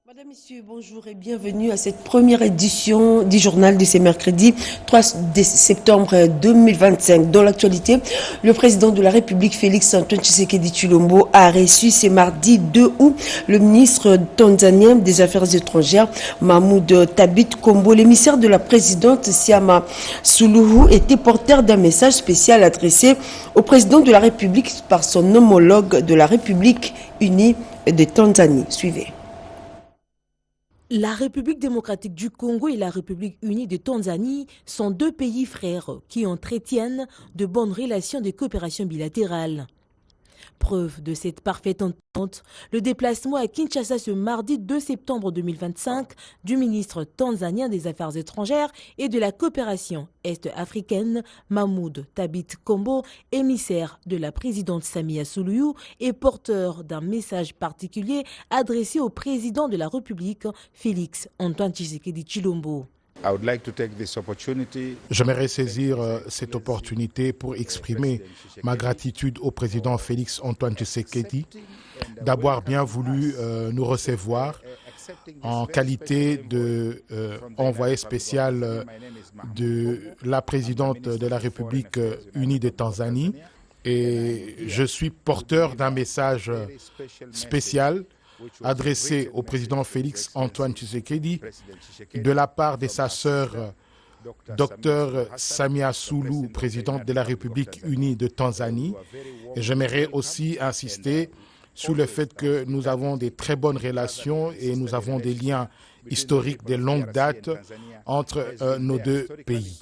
Madame, Messieurs, bonjour et bienvenue à cette première édition du journal de ce mercredi 3 septembre 2025. Dans l'actualité, le président de la République, Félix Antoine Tshisekedi Tshilombo, a reçu ce mardi 2 août le ministre tanzanien des Affaires étrangères, Mahmoud Thabit Kombo. L'émissaire de la présidente, Siama Suluhu, était porteur d'un message spécial adressé au président de la République par son homologue de la République unie de Tanzanie. Suivez. La République démocratique du Congo et la République unie de Tanzanie sont deux pays frères qui entretiennent de bonnes relations de coopération bilatérale. Preuve de cette parfaite entente, le déplacement à Kinshasa ce mardi 2 septembre 2025 du ministre tanzanien des Affaires étrangères et de la coopération est-africaine, Mahmoud Thabit Kombo, émissaire de la présidente Samia Suluhu et porteur d'un message particulier adressé au président de la République, Félix Antoine Tshisekedi Tshilombo. J'aimerais saisir cette opportunité pour exprimer ma gratitude au président Félix Antoine Tshisekedi d'avoir bien voulu nous recevoir en qualité d'envoyé spécial de la présidente de la République unie de Tanzanie. Et je suis porteur d'un message spécial adressé au président Félix Antoine Tshisekedi de la part de sa sœur Dr Samia Suluhu, présidente de la République unie de Tanzanie. Et j'aimerais aussi insister sur le fait que nous avons des très bonnes relations et nous avons des liens historiques de longue date entre nos deux pays.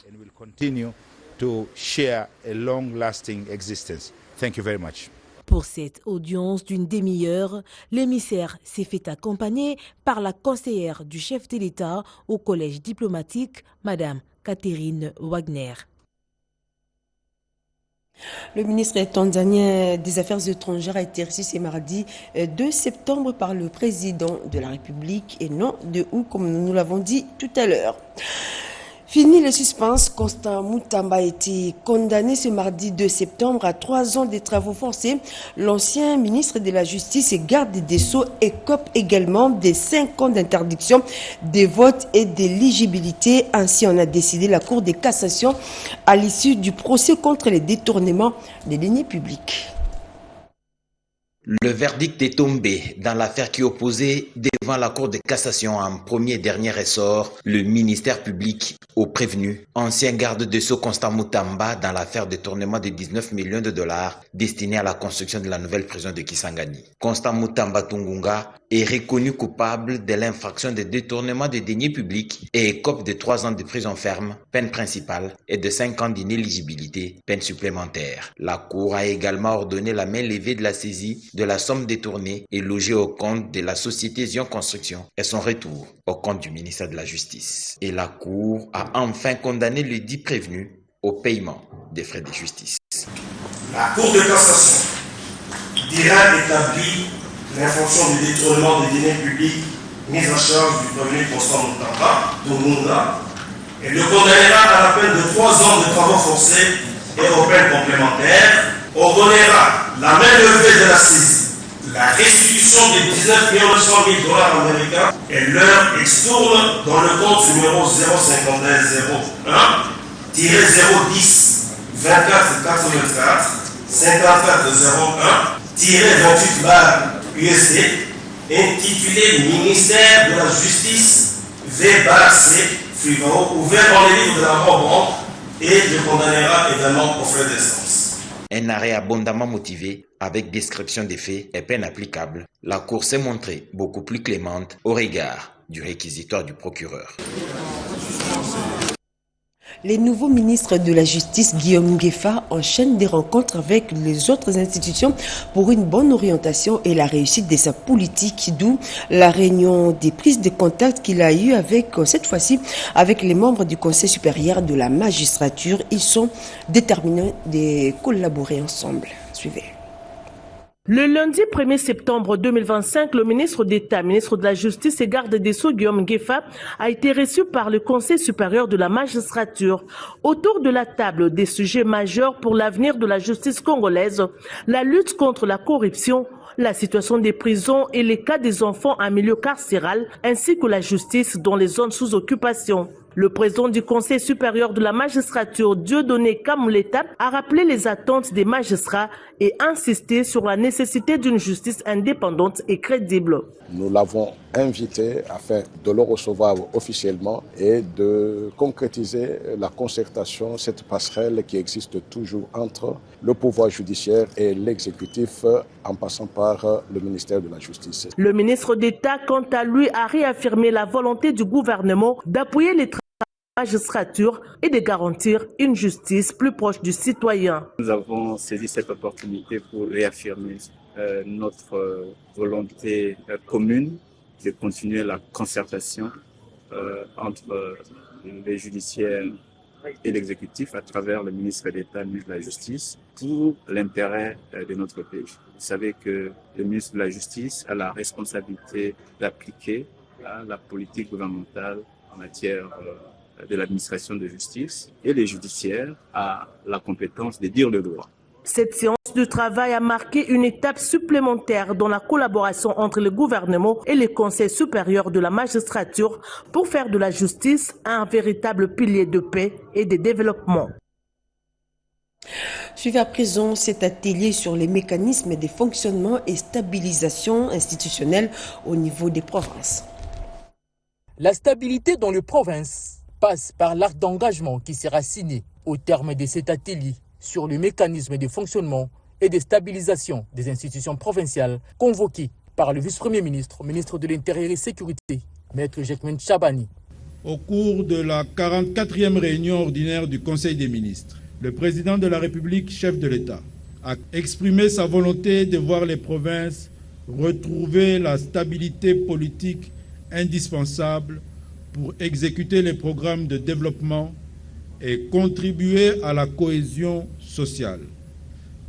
Pour cette audience d'une demi-heure, l'émissaire s'est fait accompagner par la conseillère du chef de l'État au collège diplomatique, Madame Catherine Wagner. Le ministre tanzanien des Affaires étrangères a été reçu ce mardi 2 septembre par le président de la République et non de août, comme nous l'avons dit tout à l'heure. Fini le suspense, Constant Mutamba a été condamné ce mardi 2 septembre à 3 ans de travaux forcés. L'ancien ministre de la Justice et garde des Sceaux écope également des 5 ans d'interdiction des votes et d'éligibilité. Ainsi en a décidé la Cour de cassation à l'issue du procès contre les détournements des deniers publics. Le verdict est tombé dans l'affaire qui opposait devant la Cour de cassation en premier et dernier ressort le ministère public au prévenu, ancien garde des Sceaux Constant Mutamba dans l'affaire détournement de 19 millions de dollars destinés à la construction de la nouvelle prison de Kisangani. Constant Mutamba Tungunga est reconnu coupable de l'infraction de détournement de deniers publics et écope de 3 ans de prison ferme, peine principale, et de 5 ans d'inéligibilité, peine supplémentaire. La Cour a également ordonné la main levée de la saisie de la somme détournée et logée au compte de la société Zion Construction et son retour au compte du ministère de la Justice. Et la Cour a enfin condamné le dit prévenu au paiement des frais de justice. La Cour de cassation dira établi l'infraction de détournement des deniers publics mise en charge du prévenu Constant Mutamba Tungunga et le condamnera à la peine de 3 ans de travaux forcés et aux peines complémentaires, ordonnera la main levée de la saisie, la restitution des 19 900 000 dollars américains et leur extourne dans le compte numéro 051-010 24 84 54 01-28 USD intitulé Ministère de la Justice V-C suivant ouvert dans les livres de la banque et le condamnera également aux frais d'instance. Un arrêt abondamment motivé, avec description des faits et peine applicable, la Cour s'est montrée beaucoup plus clémente au regard du réquisitoire du procureur. Les nouveaux ministres de la Justice, Guillaume Ngefa, enchaînent des rencontres avec les autres institutions pour une bonne orientation et la réussite de sa politique, d'où la réunion des prises de contact qu'il a eue avec, cette fois-ci, avec les membres du Conseil supérieur de la magistrature. Ils sont déterminés de collaborer ensemble. Suivez. Le lundi 1er septembre 2025, le ministre d'État, ministre de la Justice et garde des Sceaux, Guillaume Ngefa, a été reçu par le Conseil supérieur de la magistrature. Autour de la table des sujets majeurs pour l'avenir de la justice congolaise, la lutte contre la corruption, la situation des prisons et les cas des enfants en milieu carcéral, ainsi que la justice dans les zones sous occupation. Le président du Conseil supérieur de la magistrature, Dieudonné Kamouleta, a rappelé les attentes des magistrats et insisté sur la nécessité d'une justice indépendante et crédible. Nous l'avons invité afin de le recevoir officiellement et de concrétiser la concertation, cette passerelle qui existe toujours entre le pouvoir judiciaire et l'exécutif en passant par le ministère de la Justice. Le ministre d'État, quant à lui, a réaffirmé la volonté du gouvernement d'appuyer les magistrature et de garantir une justice plus proche du citoyen. Nous avons saisi cette opportunité pour réaffirmer notre volonté commune de continuer la concertation entre les judiciaires et l'exécutif à travers le ministre d'État, le ministre de la Justice, pour l'intérêt de notre pays. Vous savez que le ministre de la Justice a la responsabilité d'appliquer la politique gouvernementale en matière de l'administration de justice et les judiciaires a la compétence de dire le droit. Cette séance de travail a marqué une étape supplémentaire dans la collaboration entre le gouvernement et le Conseil supérieur de la magistrature pour faire de la justice un véritable pilier de paix et de développement. Suivez à présent cet atelier sur les mécanismes de fonctionnement et stabilisation institutionnelle au niveau des provinces. La stabilité dans les provinces passe par l'acte d'engagement qui sera signé au terme de cet atelier sur le mécanisme de fonctionnement et de stabilisation des institutions provinciales convoqué par le vice-premier ministre, ministre de l'Intérieur et Sécurité, Maître Jacquemin Chabani. Au cours de la 44e réunion ordinaire du Conseil des ministres, le président de la République, chef de l'État, a exprimé sa volonté de voir les provinces retrouver la stabilité politique indispensable pour exécuter les programmes de développement et contribuer à la cohésion sociale.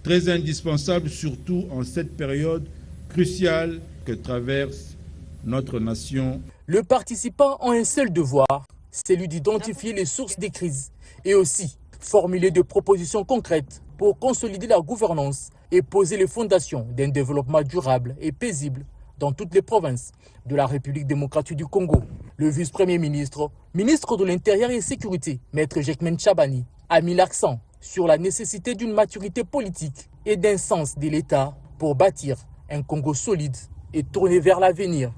Très indispensable surtout en cette période cruciale que traverse notre nation. Les participants ont un seul devoir, celui d'identifier les sources des crises et aussi formuler des propositions concrètes pour consolider la gouvernance et poser les fondations d'un développement durable et paisible dans toutes les provinces de la République démocratique du Congo. Le vice-premier ministre, ministre de l'Intérieur et Sécurité, Maître Jacquemin Chabani, a mis l'accent sur la nécessité d'une maturité politique et d'un sens de l'État pour bâtir un Congo solide et tourné vers l'avenir.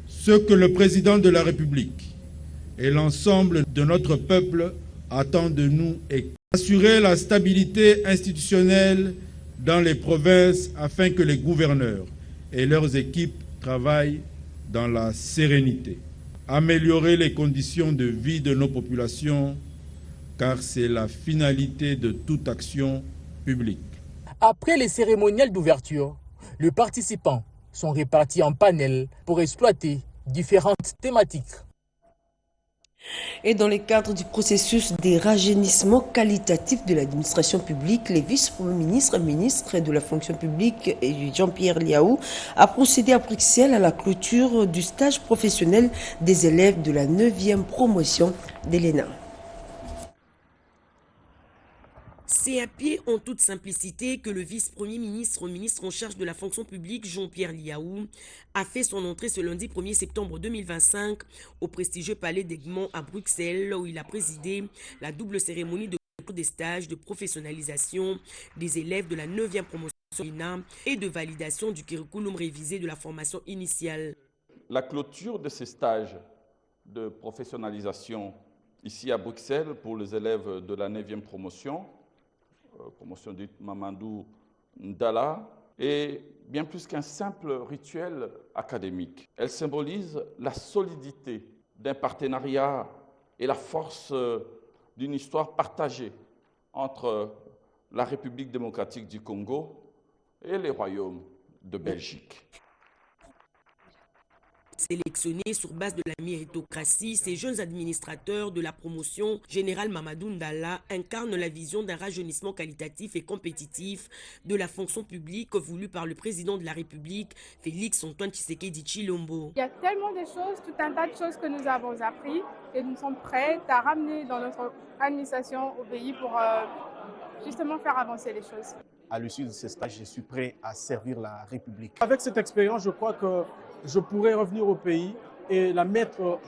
Ce que le président de la République et l'ensemble de notre peuple attendent de nous est assurer la stabilité institutionnelle dans les provinces afin que les gouverneurs et leurs équipes travaillent dans la sérénité. Améliorer les conditions de vie de nos populations, car c'est la finalité de toute action publique. Après les cérémoniales d'ouverture, les participants sont répartis en panels pour exploiter différentes thématiques. Et dans le cadre du processus de rajeunissement qualitatif de l'administration publique, le vice-premier ministre, ministre de la fonction publique, Jean-Pierre Liaou, a procédé à Bruxelles à la clôture du stage professionnel des élèves de la 9e promotion de l'ENA. C'est à pied en toute simplicité que le vice-premier ministre, ministre en charge de la fonction publique, Jean-Pierre Liaou, a fait son entrée ce lundi 1er septembre 2025 au prestigieux palais d'Egmont à Bruxelles, où il a présidé la double cérémonie de des stages de professionnalisation des élèves de la 9e promotion l'INA et de validation du curriculum révisé de la formation initiale. La clôture de ces stages de professionnalisation ici à Bruxelles pour les élèves de la 9e promotion dite Mamadou Ndala, est bien plus qu'un simple rituel académique. Elle symbolise la solidité d'un partenariat et la force d'une histoire partagée entre la République démocratique du Congo et les royaumes de Belgique. Sélectionnés sur base de la méritocratie, ces jeunes administrateurs de la promotion Général Mamadou Ndala incarnent la vision d'un rajeunissement qualitatif et compétitif de la fonction publique voulue par le président de la République, Félix Antoine Tshisekedi Tshilombo. Il y a tellement de choses, tout un tas de choses que nous avons appris et nous sommes prêts à ramener dans notre administration au pays pour justement faire avancer les choses. à l'issue de ce stage, je suis prêt à servir la République. Avec cette expérience, je crois que je pourrais revenir au pays et la mettre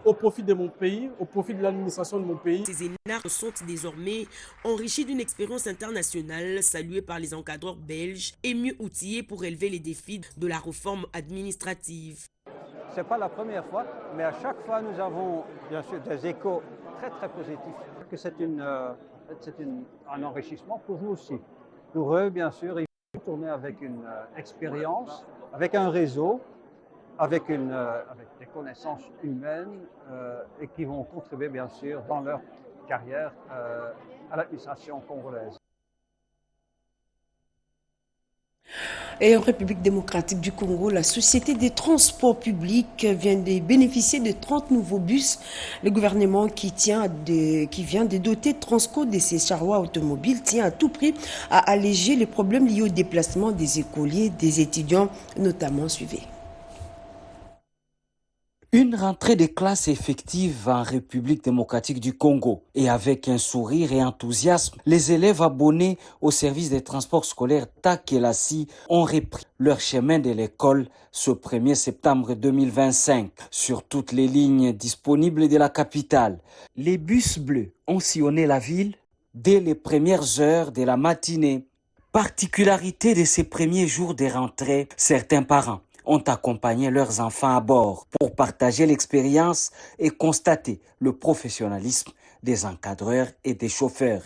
au profit de mon pays, au profit de l'administration de mon pays. Ces énarques sont désormais enrichis d'une expérience internationale saluée par les encadreurs belges et mieux outillés pour relever les défis de la réforme administrative. Ce n'est pas la première fois, mais à chaque fois nous avons bien sûr des échos très positifs. Que c'est un enrichissement pour nous aussi. Pour eux, bien sûr, ils vont tourner avec une expérience, avec un réseau, avec des connaissances humaines et qui vont contribuer bien sûr dans leur carrière à l'administration congolaise. Et en République démocratique du Congo, la Société des transports publics vient de bénéficier de 30 nouveaux bus. Le gouvernement qui vient de doter Transco de ses charrois automobiles tient à tout prix à alléger les problèmes liés au déplacement des écoliers, des étudiants notamment suivis. Une rentrée de classe effective en République démocratique du Congo et avec un sourire et enthousiasme, les élèves abonnés au service des transports scolaires TAC et LACI ont repris leur chemin de l'école ce 1er septembre 2025 sur toutes les lignes disponibles de la capitale. Les bus bleus ont sillonné la ville dès les premières heures de la matinée. Particularité de ces premiers jours de rentrée, certains parents ont accompagné leurs enfants à bord pour partager l'expérience et constater le professionnalisme des encadreurs et des chauffeurs.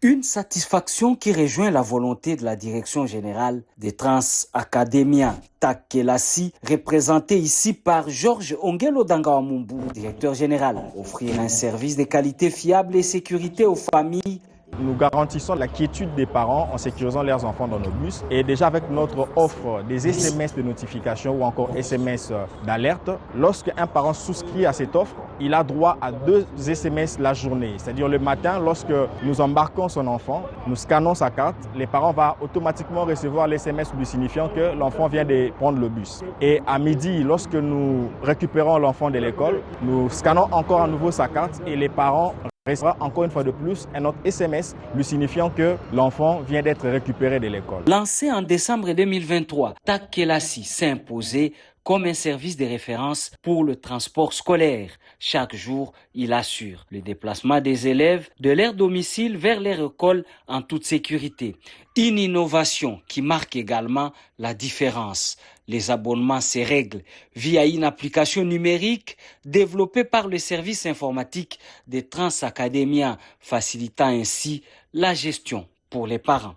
Une satisfaction qui rejoint la volonté de la direction générale des Trans Academia TAC et LACI, représentée ici par Georges Ongelo Dangawamumbu, directeur général. Offrir un service de qualité fiable et sécurité aux familles. Nous garantissons la quiétude des parents en sécurisant leurs enfants dans nos bus. Et déjà avec notre offre des SMS de notification ou encore SMS d'alerte, lorsqu'un parent souscrit à cette offre, il a droit à 2 SMS la journée. C'est-à-dire le matin, lorsque nous embarquons son enfant, nous scannons sa carte, les parents vont automatiquement recevoir l'SMS lui signifiant que l'enfant vient de prendre le bus. Et à midi, lorsque nous récupérons l'enfant de l'école, nous scannons encore à nouveau sa carte et les parents restera encore une fois de plus un autre SMS lui signifiant que l'enfant vient d'être récupéré de l'école. Lancé en décembre 2023, TAC et LACI s'est imposé comme un service de référence pour le transport scolaire. Chaque jour, il assure le déplacement des élèves de leur domicile vers leur école en toute sécurité. Une innovation qui marque également la différence. Les abonnements se règlent via une application numérique développée par le service informatique des Trans Academia, facilitant ainsi la gestion pour les parents.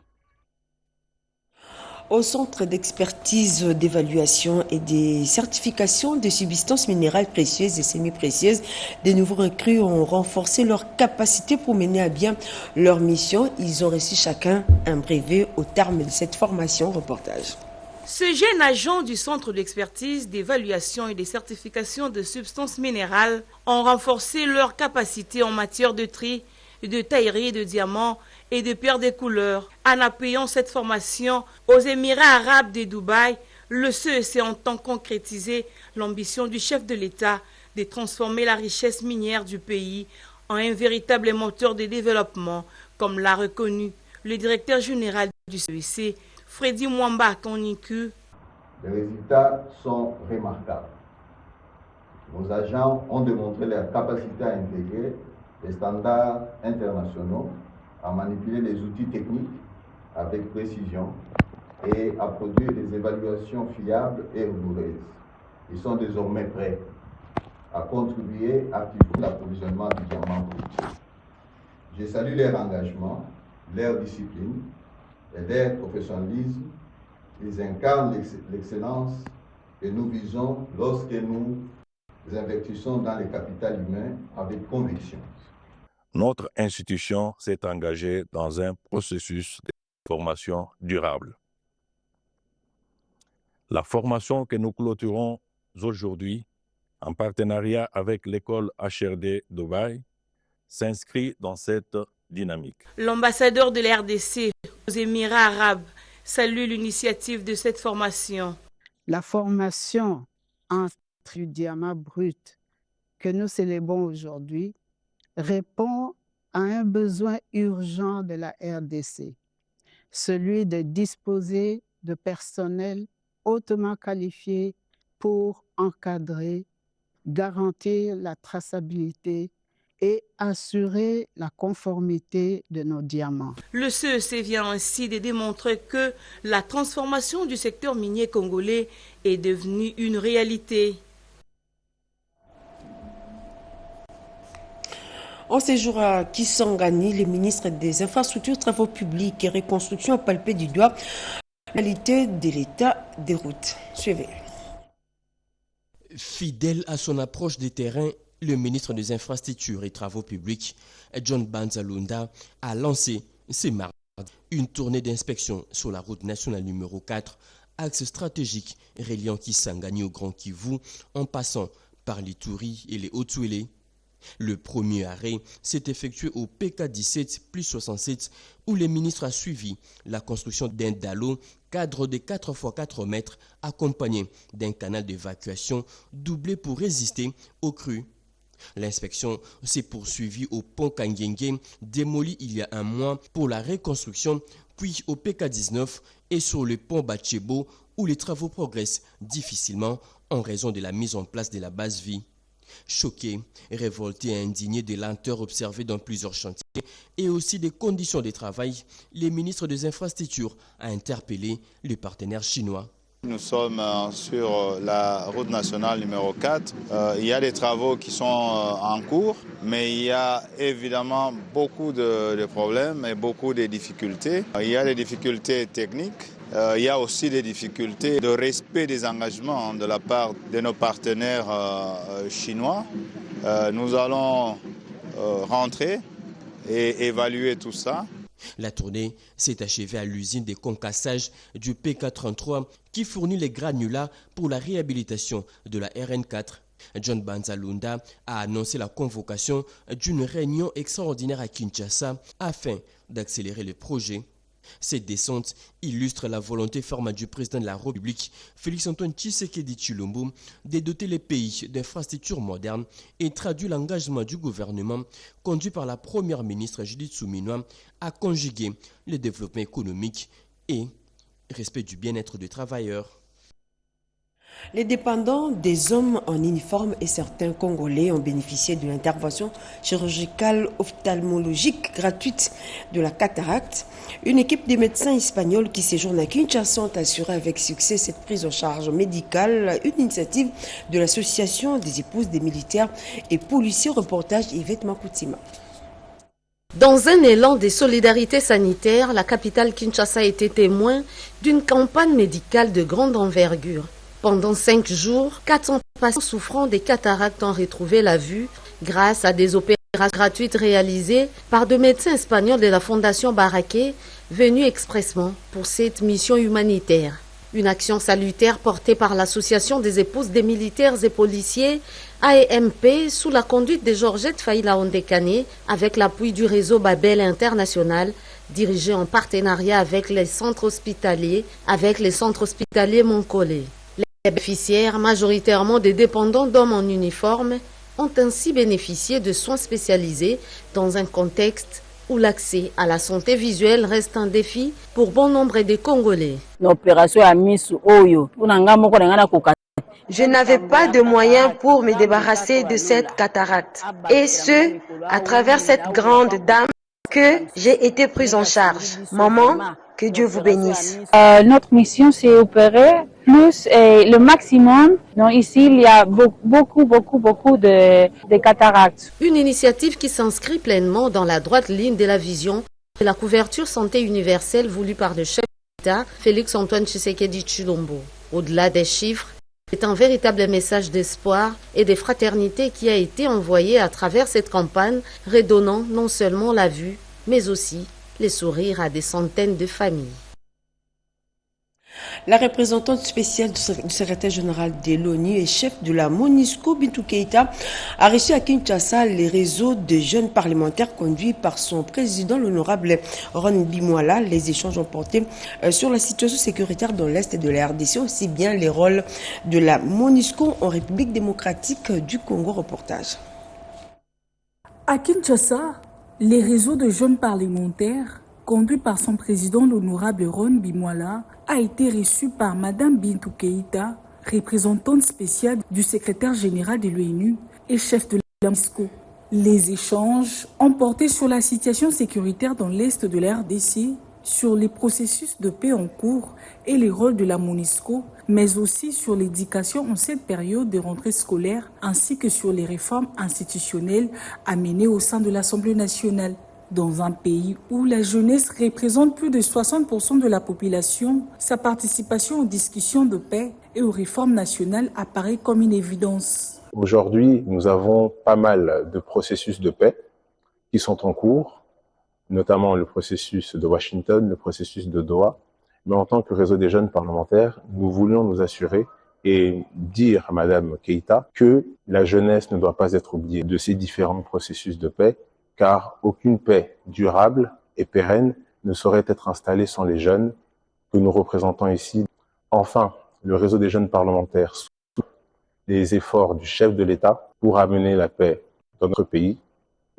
Au centre d'expertise, d'évaluation et de certification de substances minérales précieuses et semi-précieuses, des nouveaux recrues ont renforcé leur capacité pour mener à bien leur mission. Ils ont reçu chacun un brevet au terme de cette formation. Reportage. Ces jeunes agents du Centre d'expertise, d'évaluation et de certification de substances minérales ont renforcé leur capacité en matière de tri, de taillerie de diamants et de pierres de couleur. En appuyant cette formation aux Émirats arabes de Dubaï, le CEC entend concrétiser l'ambition du chef de l'État de transformer la richesse minière du pays en un véritable moteur de développement, comme l'a reconnu le directeur général du CEC, Freddy Mwamba Koniku. Les résultats sont remarquables. Nos agents ont démontré leur capacité à intégrer les standards internationaux, à manipuler les outils techniques avec précision et à produire des évaluations fiables et rigoureuses. Ils sont désormais prêts à contribuer activement à l'approvisionnement du diamant brut. Je salue leur engagement, leur discipline et leur professionnalisme. Ils incarnent l'excellence que nous visons lorsque nous investissons dans le capital humain avec conviction. Notre institution s'est engagée dans un processus de formation durable. La formation que nous clôturons aujourd'hui, en partenariat avec l'école HRD Dubaï, s'inscrit dans cette dynamique. L'ambassadeur de la RDC aux Émirats arabes salue l'initiative de cette formation. La formation entre le diamant brut que nous célébrons aujourd'hui répond à un besoin urgent de la RDC. celui de disposer de personnel hautement qualifié pour encadrer, garantir la traçabilité et assurer la conformité de nos diamants. Le CEC vient ainsi de démontrer que la transformation du secteur minier congolais est devenue une réalité. En séjour à Kisangani, le ministre des Infrastructures, Travaux publics et Reconstruction a palpé du doigt la qualité de l'état des routes. Suivez. Fidèle à son approche des terrains, le ministre des Infrastructures et Travaux publics, John Banzalunda, a lancé ce mardi une tournée d'inspection sur la route nationale numéro 4, axe stratégique reliant Kisangani au Grand Kivu, en passant par l'Ituri et les Haut-Touélé. Le premier arrêt s'est effectué au PK17 plus 67 où le ministre a suivi la construction d'un dallo cadre de 4 x 4 mètres accompagné d'un canal d'évacuation doublé pour résister aux crues. L'inspection s'est poursuivie au pont Kangenge démoli il y a un mois pour la reconstruction, puis au PK19 et sur le pont Bachebo où les travaux progressent difficilement en raison de la mise en place de la base vie. Choqué, révolté et indigné des lenteurs observées dans plusieurs chantiers et aussi des conditions de travail, le ministre des Infrastructures a interpellé les partenaires chinois. Nous sommes sur la route nationale numéro 4. Il y a des travaux qui sont en cours, mais il y a évidemment beaucoup de problèmes et beaucoup de difficultés. Il y a des difficultés techniques. Il y a aussi des difficultés de respect des engagements de la part de nos partenaires chinois. Nous allons rentrer et évaluer tout ça. La tournée s'est achevée à l'usine de concassage du PK33 qui fournit les granulats pour la réhabilitation de la RN4. John Banzalunda a annoncé la convocation d'une réunion extraordinaire à Kinshasa afin d'accélérer le projet. Cette descente illustre la volonté ferme du président de la République, Félix-Antoine Tshisekedi Tshilombo, de doter les pays d'infrastructures modernes et traduit l'engagement du gouvernement conduit par la première ministre Judith Suminwa à conjuguer le développement économique et respect du bien-être des travailleurs. Les dépendants des hommes en uniforme et certains Congolais ont bénéficié de l'intervention chirurgicale ophtalmologique gratuite de la cataracte. Une équipe de médecins espagnols qui séjournent à Kinshasa ont assuré avec succès cette prise en charge médicale, une initiative de l'association des épouses des militaires et policiers. Reportage Yvette Makoutima. Dans un élan de solidarité sanitaire, la capitale Kinshasa a été témoin d'une campagne médicale de grande envergure. Pendant 5 jours, 400 patients souffrant des cataractes ont retrouvé la vue grâce à des opérations gratuites réalisées par des médecins espagnols de la Fondation Baraké venus expressément pour cette mission humanitaire. Une action salutaire portée par l'Association des épouses des militaires et policiers AEMP sous la conduite de Georgette Faïla Ondekane avec l'appui du réseau Babel International dirigé en partenariat avec les centres hospitaliers Moncolé. Les bénéficiaires, majoritairement des dépendants d'hommes en uniforme, ont ainsi bénéficié de soins spécialisés dans un contexte où l'accès à la santé visuelle reste un défi pour bon nombre de Congolais. Je n'avais pas de moyens pour me débarrasser de cette cataracte. Et ce, à travers cette grande dame que j'ai été prise en charge. Maman, que Dieu vous bénisse. Notre mission, c'est opérer plus le maximum. Donc ici, il y a beaucoup de cataractes. Une initiative qui s'inscrit pleinement dans la droite ligne de la vision de la couverture santé universelle voulue par le chef d'État, Félix-Antoine Tshisekedi Tshilombo. Au-delà des chiffres, c'est un véritable message d'espoir et de fraternité qui a été envoyé à travers cette campagne, redonnant non seulement la vue, mais aussi les sourires à des centaines de familles. La représentante spéciale du secrétaire général de l'ONU et chef de la MONUSCO, Bintou Keïta, a reçu à Kinshasa les réseaux de jeunes parlementaires conduits par son président, l'honorable Ron Bimwala. Les échanges ont porté sur la situation sécuritaire dans l'Est de la RDC, aussi bien les rôles de la MONUSCO en République démocratique du Congo. Reportage. À Kinshasa, les réseaux de jeunes parlementaires conduit par son président l'honorable Ron Bimwala, a été reçu par Madame Bintou Keïta, représentante spéciale du secrétaire général de l'ONU et chef de la MONUSCO. Les échanges ont porté sur la situation sécuritaire dans l'est de la RDC, sur les processus de paix en cours et les rôles de la MONUSCO, mais aussi sur l'éducation en cette période de rentrée scolaire, ainsi que sur les réformes institutionnelles à mener au sein de l'Assemblée nationale. Dans un pays où la jeunesse représente plus de 60% de la population, sa participation aux discussions de paix et aux réformes nationales apparaît comme une évidence. Aujourd'hui, nous avons pas mal de processus de paix qui sont en cours, notamment le processus de Washington, le processus de Doha. Mais en tant que réseau des jeunes parlementaires, nous voulions nous assurer et dire à Madame Keïta que la jeunesse ne doit pas être oubliée de ces différents processus de paix, car aucune paix durable et pérenne ne saurait être installée sans les jeunes que nous représentons ici. Enfin, le réseau des jeunes parlementaires soutient les efforts du chef de l'État pour amener la paix dans notre pays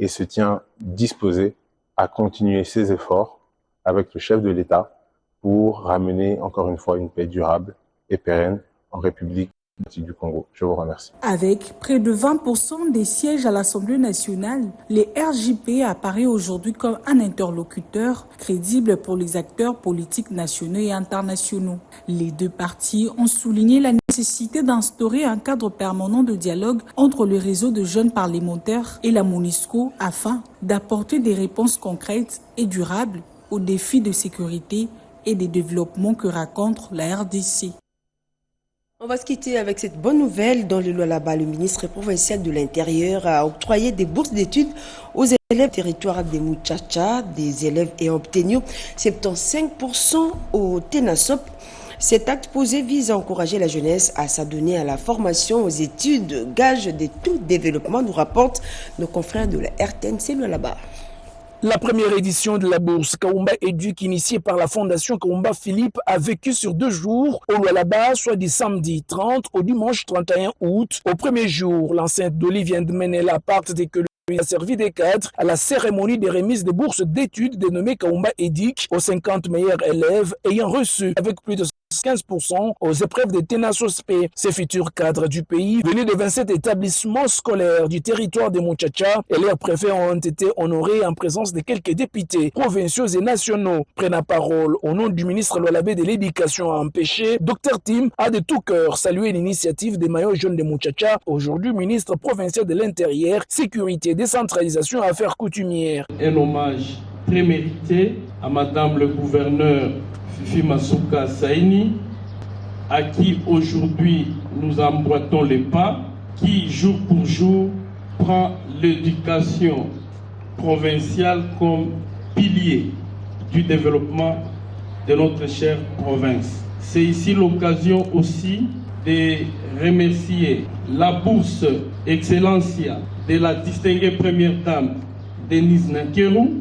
et se tient disposé à continuer ses efforts avec le chef de l'État pour ramener encore une fois une paix durable et pérenne en République du Congo. Je vous remercie. Avec près de 20% des sièges à l'Assemblée nationale, les RJP apparaît aujourd'hui comme un interlocuteur crédible pour les acteurs politiques nationaux et internationaux. Les deux partis ont souligné la nécessité d'instaurer un cadre permanent de dialogue entre le réseau de jeunes parlementaires et la MONUSCO afin d'apporter des réponses concrètes et durables aux défis de sécurité et de développement que rencontre la RDC. On va se quitter avec cette bonne nouvelle. Dans le Lualaba, le ministre provincial de l'Intérieur a octroyé des bourses d'études aux élèves du territoire de Muchacha. Des élèves ayant obtenu 75% au TENASOP. Cet acte posé vise à encourager la jeunesse à s'adonner à la formation, aux études, gage de tout développement, nous rapportent nos confrères de la RTNC Lualaba. La première édition de la bourse Kaumba Éduc initiée par la fondation Kaumba Philippe a vécu sur 2 jours au Lualaba, soit du samedi 30 au dimanche 31 août. Au premier jour, l'enceinte d'Olivier Ndmenela part dès que il a servi des cadres à la cérémonie de remise des bourses d'études dénommée Kaumba Éduc aux 50 meilleurs élèves ayant reçu avec plus de 15% aux épreuves de TENASOSP. Ces futurs cadres du pays venus de 27 établissements scolaires du territoire de Muchacha et leurs préfets ont été honorés en présence de quelques députés provinciaux et nationaux. Prennent la parole au nom du ministre Lualabé de l'Éducation à empêcher, Dr Tim a de tout cœur salué l'initiative des maillots jaunes de Muchacha, aujourd'hui ministre provincial de l'Intérieur, Sécurité, Décentralisation et Affaires coutumières. Un hommage très mérité à Madame le gouverneur Fifi Masuka Saini, à qui aujourd'hui nous emboîtons les pas, qui jour pour jour prend l'éducation provinciale comme pilier du développement de notre chère province. C'est ici l'occasion aussi de remercier la bourse Excellencia de la distinguée première dame Denise Nankerou,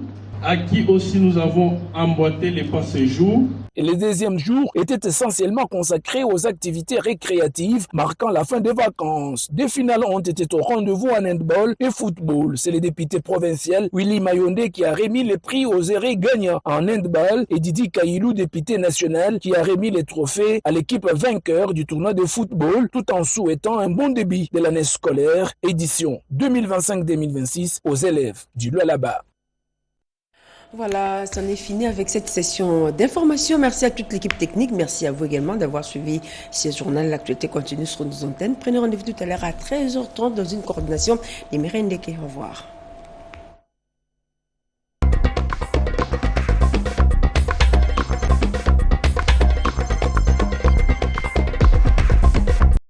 à qui aussi nous avons emboîté les pas ce jour. Et le deuxième jour était essentiellement consacré aux activités récréatives marquant la fin des vacances. Des finales ont été au rendez-vous en handball et football. C'est le député provincial Willy Mayonde qui a remis les prix aux errés gagnants en handball et Didi Kailou, député national, qui a remis les trophées à l'équipe vainqueur du tournoi de football tout en souhaitant un bon début de l'année scolaire édition 2025-2026 aux élèves du Lualaba. Voilà, c'en est fini avec cette session d'information. Merci à toute l'équipe technique. Merci à vous également d'avoir suivi ce journal. L'actualité continue sur nos antennes. Prenez rendez-vous tout à l'heure à 13h30 dans une coordination des Mérendeke. Au revoir.